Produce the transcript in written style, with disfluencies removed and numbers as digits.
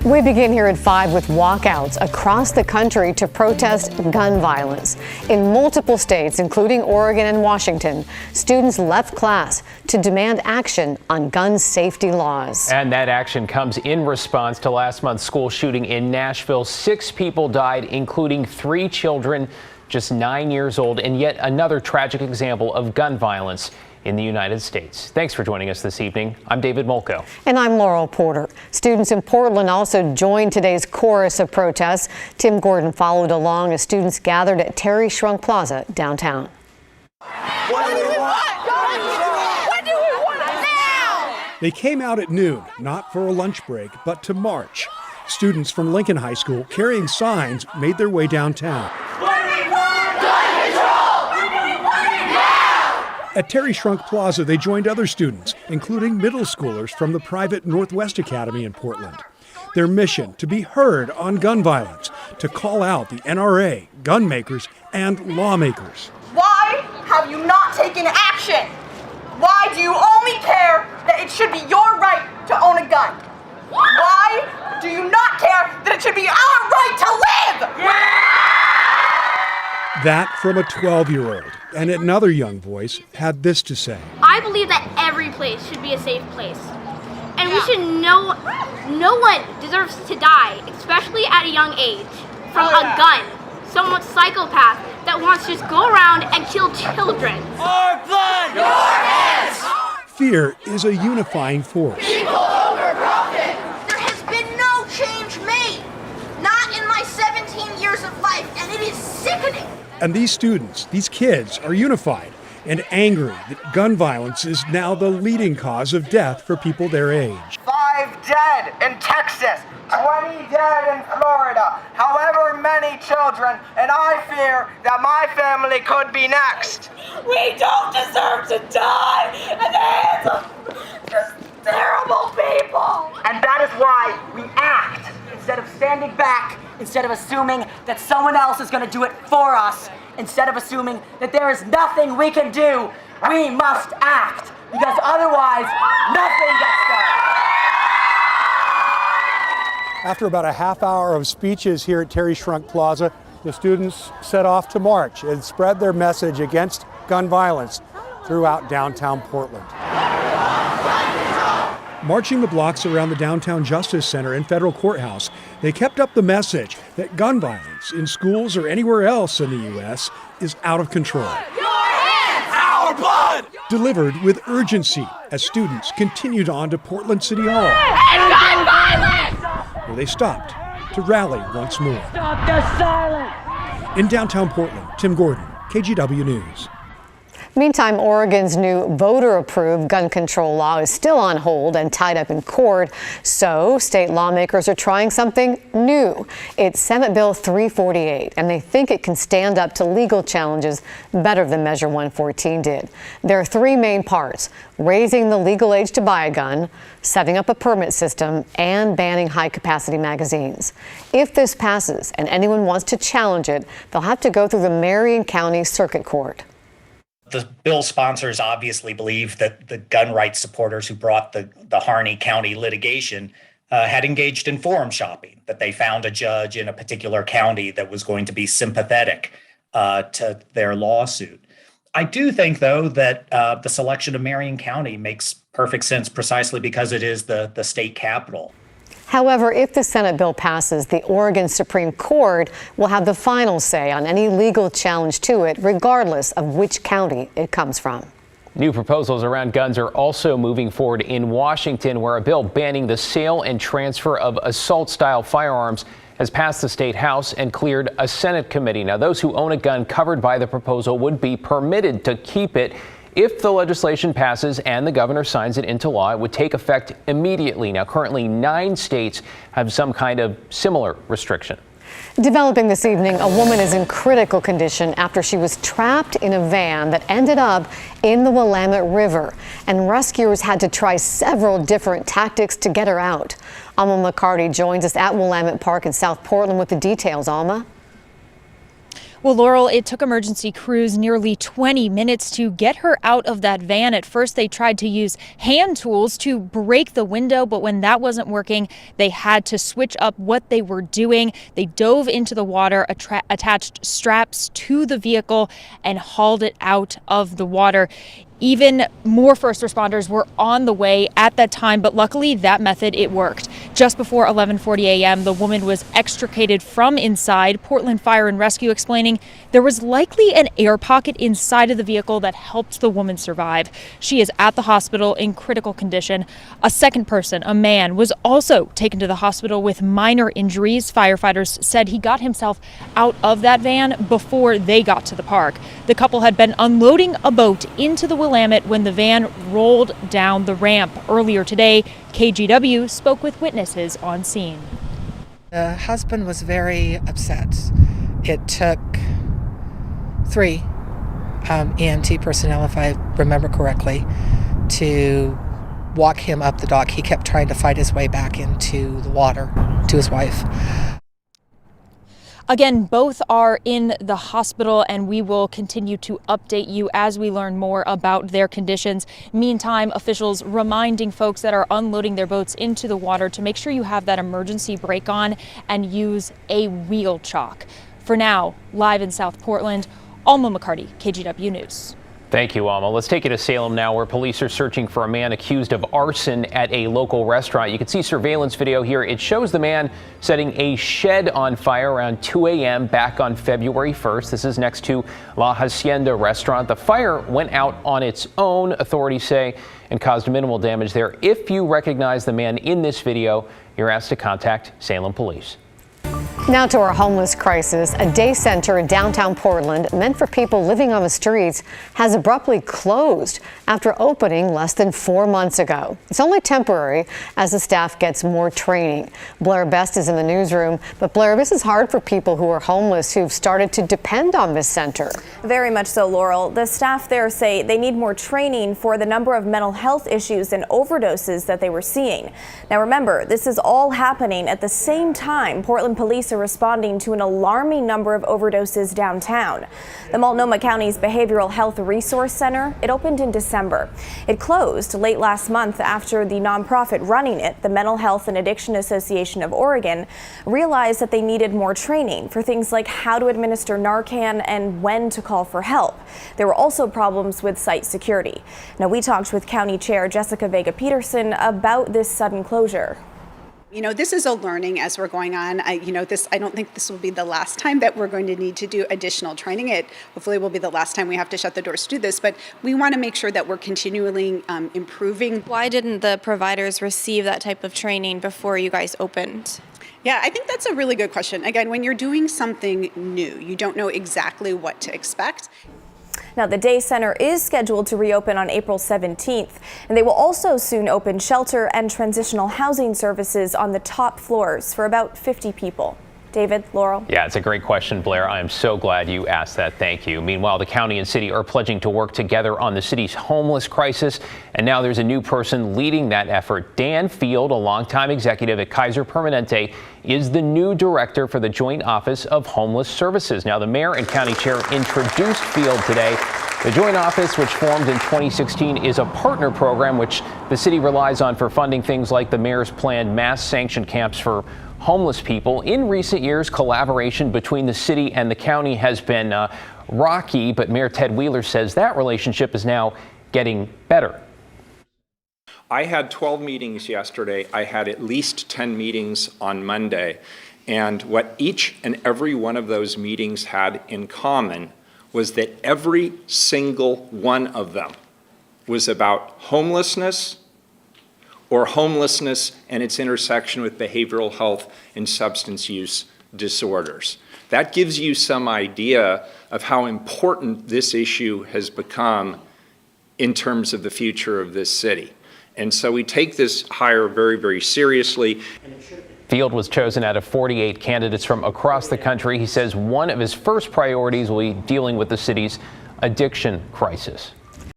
We begin here at 5 with walkouts across the country to protest gun violence. In multiple states, including Oregon and Washington, students left class to demand action on gun safety laws. And that action comes in response to last month's school shooting in Nashville. 6 people died, including 3 children just 9 years old, and yet another tragic example of gun violence in the United States. Thanks for joining us this evening. I'm David Molko. And I'm Laurel Porter. Students in Portland also joined today's chorus of protests. Tim Gordon followed along as students gathered at Terry Shrunk Plaza downtown. What do we want? What do we want now? They came out at noon, not for a lunch break, but to march. Students from Lincoln High School carrying signs made their way downtown. At Terry Shrunk Plaza, they joined other students, including middle schoolers from the private Northwest Academy in Portland. Their mission, to be heard on gun violence, to call out the NRA, gun makers, and lawmakers. Why have you not taken action? Why do you only care that it should be your right to own a gun? Why do you not care that it should be our right to live? That from a 12-year-old. And another young voice had this to say. I believe that every place should be a safe place. And we should know no one deserves to die, especially at a young age, from a gun. Some psychopath that wants to just go around and kill children. Our blood, your hands! Fear is a unifying force. People over profit! There has been no change made. Not in my 17 years of life, and it is sickening. And these students, these kids, are unified and angry that gun violence is now the leading cause of death for people their age. 5 dead in Texas, 20 dead in Florida, however many children, and I fear that my family could be next. We don't deserve to die at the hands of just terrible people. And that is why we act. Instead of standing back, instead of assuming that someone else is going to do it for us, instead of assuming that there is nothing we can do, we must act, because otherwise, nothing gets done. After about a half hour of speeches here at Terry Shrunk Plaza, the students set off to march and spread their message against gun violence throughout downtown Portland. Marching the blocks around the Downtown Justice Center and Federal Courthouse, they kept up the message that gun violence in schools or anywhere else in the U.S. is out of control. Your hands! Our blood! Delivered with urgency as students continued on to Portland City Hall, And gun violence! where they stopped to rally once more. Stop the silence! In downtown Portland, Tim Gordon, KGW News. Meantime, Oregon's new voter-approved gun control law is still on hold and tied up in court. So state lawmakers are trying something new. It's Senate Bill 348, and they think it can stand up to legal challenges better than Measure 114 did. There are 3 main parts: raising the legal age to buy a gun, setting up a permit system, and banning high-capacity magazines. If this passes and anyone wants to challenge it, they'll have to go through the Marion County Circuit Court. The bill sponsors obviously believe that the gun rights supporters who brought the Harney County litigation had engaged in forum shopping, that they found a judge in a particular county that was going to be sympathetic to their lawsuit. I do think, though, that the selection of Marion County makes perfect sense precisely because it is the state capital. However, if the Senate bill passes, the Oregon Supreme Court will have the final say on any legal challenge to it, regardless of which county it comes from. New proposals around guns are also moving forward in Washington, where a bill banning the sale and transfer of assault-style firearms has passed the state house and cleared a Senate committee. Now, those who own a gun covered by the proposal would be permitted to keep it. If the legislation passes and the governor signs it into law, it would take effect immediately. Now, currently 9 states have some kind of similar restriction. Developing this evening, a woman is in critical condition after she was trapped in a van that ended up in the Willamette River, and rescuers had to try several different tactics to get her out. Alma McCarty joins us at Willamette Park in South Portland with the details. Alma? Well, Laurel, it took emergency crews nearly 20 minutes to get her out of that van. At first, they tried to use hand tools to break the window, but when that wasn't working, they had to switch up what they were doing. They dove into the water, attached straps to the vehicle, and hauled it out of the water. Even more first responders were on the way at that time, but luckily that method, it worked. Just before 11:40 a.m., the woman was extricated from inside. Portland Fire and Rescue explaining there was likely an air pocket inside of the vehicle that helped the woman survive. She is at the hospital in critical condition. A second person, a man, was also taken to the hospital with minor injuries. Firefighters said he got himself out of that van before they got to the park. The couple had been unloading a boat into the Willamette when the van rolled down the ramp. Earlier today, KGW spoke with witnesses on scene. The husband was very upset. It took 3 EMT personnel, if I remember correctly, to walk him up the dock. He kept trying to fight his way back into the water to his wife. Again, both are in the hospital, and we will continue to update you as we learn more about their conditions. Meantime, officials reminding folks that are unloading their boats into the water to make sure you have that emergency brake on and use a wheel chock. For now, live in South Portland, Alma McCarty, KGW News. Thank you, Alma. Let's take you to Salem now, where police are searching for a man accused of arson at a local restaurant. You can see surveillance video here. It shows the man setting a shed on fire around 2 a.m. back on February 1st. This is next to La Hacienda restaurant. The fire went out on its own, authorities say, and caused minimal damage there. If you recognize the man in this video, you're asked to contact Salem Police. Now to our homeless crisis. A day center in downtown Portland meant for people living on the streets has abruptly closed after opening less than 4 months ago. It's only temporary as the staff gets more training. Blair Best is in the newsroom. But Blair, this is hard for people who are homeless who've started to depend on this center. Very much so, Laurel. The staff there say they need more training for the number of mental health issues and overdoses that they were seeing. Now remember, this is all happening at the same time Portland police are responding to an alarming number of overdoses downtown. The Multnomah County's Behavioral Health Resource Center, it opened in December. It closed late last month after the nonprofit running it, the Mental Health and Addiction Association of Oregon, realized that they needed more training for things like how to administer Narcan and when to call for help. There were also problems with site security. Now, we talked with County Chair Jessica Vega-Peterson about this sudden closure. You know, this is a learning as we're going on. I don't think this will be the last time that we're going to need to do additional training. It hopefully will be the last time we have to shut the doors to do this, but we want to make sure that we're continually improving. Why didn't the providers receive that type of training before you guys opened? Yeah, I think that's a really good question. Again, when you're doing something new, you don't know exactly what to expect. Now, the day center is scheduled to reopen on April 17th, and they will also soon open shelter and transitional housing services on the top floors for about 50 people. David, Laurel. Yeah, it's a great question, Blair. I am so glad you asked that. Thank you. Meanwhile, the county and city are pledging to work together on the city's homeless crisis. And now there's a new person leading that effort. Dan Field, a longtime executive at Kaiser Permanente, is the new director for the Joint Office of Homeless Services. Now, the mayor and county chair introduced Field today. The Joint Office, which formed in 2016, is a partner program which the city relies on for funding things like the mayor's planned mass sanction camps for homeless people. In recent years, collaboration between the city and the county has been rocky, but Mayor Ted Wheeler says that relationship is now getting better. I had 12 meetings yesterday. I had at least 10 meetings on Monday. And what each and every one of those meetings had in common was that every single one of them was about homelessness, or homelessness and its intersection with behavioral health and substance use disorders. That gives you some idea of how important this issue has become in terms of the future of this city. And so we take this hire very, very seriously. Field was chosen out of 48 candidates from across the country. He says one of his first priorities will be dealing with the city's addiction crisis.